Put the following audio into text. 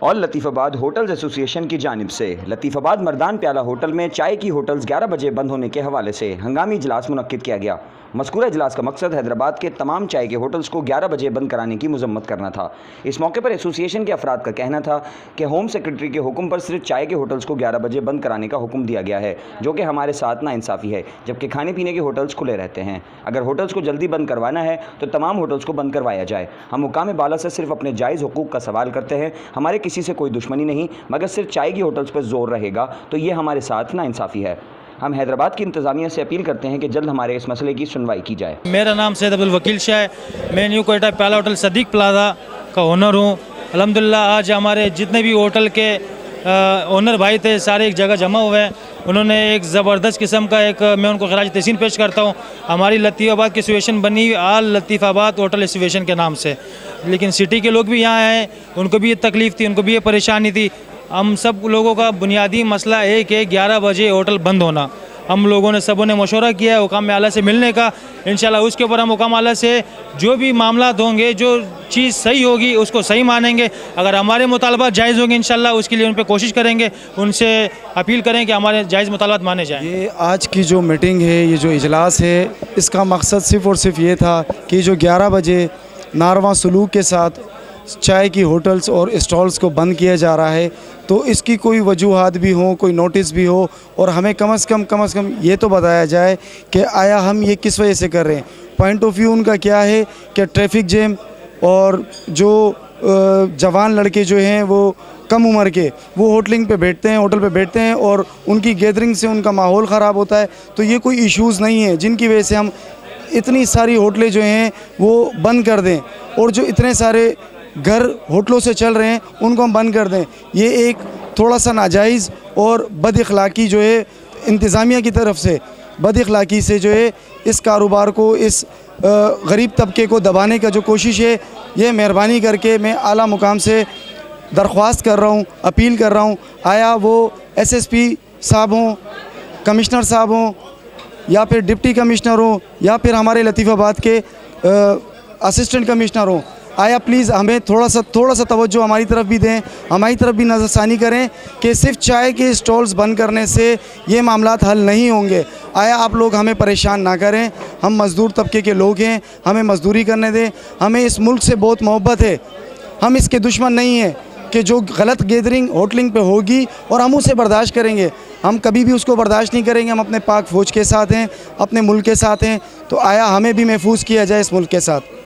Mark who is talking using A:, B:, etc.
A: اور لطیف آباد ہوٹلز ایسوسی ایشن کی جانب سے لطیف آباد مردان پیالہ ہوٹل میں چائے کی ہوٹلز 11 بجے بند ہونے کے حوالے سے ہنگامی اجلاس منعقد کیا گیا۔ مذکورہ اجلاس کا مقصد حیدرآباد کے تمام چائے کے ہوٹلز کو 11 بجے بند کرانے کی مذمت کرنا تھا۔ اس موقع پر ایسوسی ایشن کے افراد کا کہنا تھا کہ ہوم سیکرٹری کے حکم پر صرف چائے کے ہوٹلز کو 11 بجے بند کرانے کا حکم دیا گیا ہے، جو کہ ہمارے ساتھ ناانصافی ہے، جبکہ کھانے پینے کے ہوٹلز کھلے رہتے ہیں۔ اگر ہوٹلز کو جلدی بند کروانا ہے تو تمام ہوٹلز کو بند کروایا جائے۔ ہم حکام بالا سے صرف اپنے جائز حقوق کا سوال کرتے ہیں، ہمارے کسی سے کوئی دشمنی نہیں، مگر صرف چائے کی ہوٹلز پر زور رہے گا تو یہ ہمارے ساتھ ناانصافی ہے۔ ہم حیدرآباد کی انتظامیہ سے اپیل کرتے ہیں کہ جلد ہمارے اس مسئلے کی سنوائی کی جائے۔
B: میرا نام سید عبدالوکیل شاہ ہے، میں نیو کوئٹہ پیالہ ہوٹل صدیق پلازا کا اونر ہوں۔ الحمدللہ آج ہمارے جتنے بھی ہوٹل کے اونر بھائی تھے سارے ایک جگہ جمع ہوئے ہیں۔ انہوں نے ایک زبردست قسم کا میں ان کو خراج تحسین پیش کرتا ہوں۔ ہماری لطیف آباد کی ایسوسیشن بنی آل لطیف آباد ہوٹل ایسوسیشن کے نام سے، لیکن سٹی کے لوگ بھی یہاں آئے، ان کو بھی یہ تکلیف تھی، ان کو بھی یہ پریشانی تھی۔ ہم سب لوگوں کا بنیادی مسئلہ ہے کہ 11 بجے ہوٹل بند ہونا۔ ہم لوگوں نے سبوں نے مشورہ کیا ہے حکام اعلیٰ سے ملنے کا، انشاءاللہ اس کے اوپر ہم حکام اعلیٰ سے جو بھی معاملات ہوں گے، جو چیز صحیح ہوگی اس کو صحیح مانیں گے۔ اگر ہمارے مطالبات جائز ہوں گے انشاءاللہ اس کے لیے ان پہ کوشش کریں گے، ان سے اپیل کریں کہ ہمارے جائز مطالبات مانے جائیں۔
C: یہ آج کی جو میٹنگ ہے، یہ جو اجلاس ہے، اس کا مقصد صرف اور صرف یہ تھا کہ جو 11 بجے ناروا سلوک کے ساتھ چائے کی ہوٹلز اور اسٹالز کو بند کیا جا رہا ہے، تو اس کی کوئی وجوہات بھی ہوں، کوئی نوٹس بھی ہو، اور ہمیں کم از کم یہ تو بتایا جائے کہ آیا ہم یہ کس وجہ سے کر رہے ہیں۔ پوائنٹ آف ویو ان کا کیا ہے کہ ٹریفک جیم اور جو جوان لڑکے جو ہیں وہ کم عمر کے وہ ہوٹل پہ بیٹھتے ہیں اور ان کی گیدرنگ سے ان کا ماحول خراب ہوتا ہے۔ تو یہ کوئی ایشوز نہیں ہیں جن کی وجہ سے ہم اتنی ساری ہوٹلیں جو ہیں وہ بند کر دیں، اور جو اتنے سارے گھر ہوٹلوں سے چل رہے ہیں ان کو ہم بند کر دیں۔ یہ ایک تھوڑا سا ناجائز اور بد اخلاقی جو ہے انتظامیہ کی طرف سے بد اخلاقی سے جو ہے اس کاروبار کو، اس غریب طبقے کو دبانے کا جو کوشش ہے، یہ مہربانی کر کے میں اعلیٰ مقام سے درخواست کر رہا ہوں، اپیل کر رہا ہوں، آیا وہ ایس ایس پی صاحب ہوں، کمشنر صاحب ہوں، یا پھر ڈپٹی کمشنر ہوں، یا پھر ہمارے لطیف آباد کے اسسٹنٹ کمشنر ہوں، آیا پلیز ہمیں تھوڑا سا توجہ ہماری طرف بھی دیں، ہماری طرف بھی نظر ثانی کریں کہ صرف چائے کے اسٹالز بند کرنے سے یہ معاملات حل نہیں ہوں گے۔ آیا آپ لوگ ہمیں پریشان نہ کریں، ہم مزدور طبقے کے لوگ ہیں، ہمیں مزدوری کرنے دیں، ہمیں اس ملک سے بہت محبت ہے، ہم اس کے دشمن نہیں ہیں کہ جو غلط گیدرنگ ہوٹلنگ پہ ہوگی اور ہم اسے برداشت کریں گے، ہم کبھی بھی اس کو برداشت نہیں کریں گے۔ ہم اپنے پاک فوج کے ساتھ ہیں، اپنے ملک کے ساتھ ہیں، تو آیا ہمیں بھی محفوظ کیا جائے اس ملک کے ساتھ۔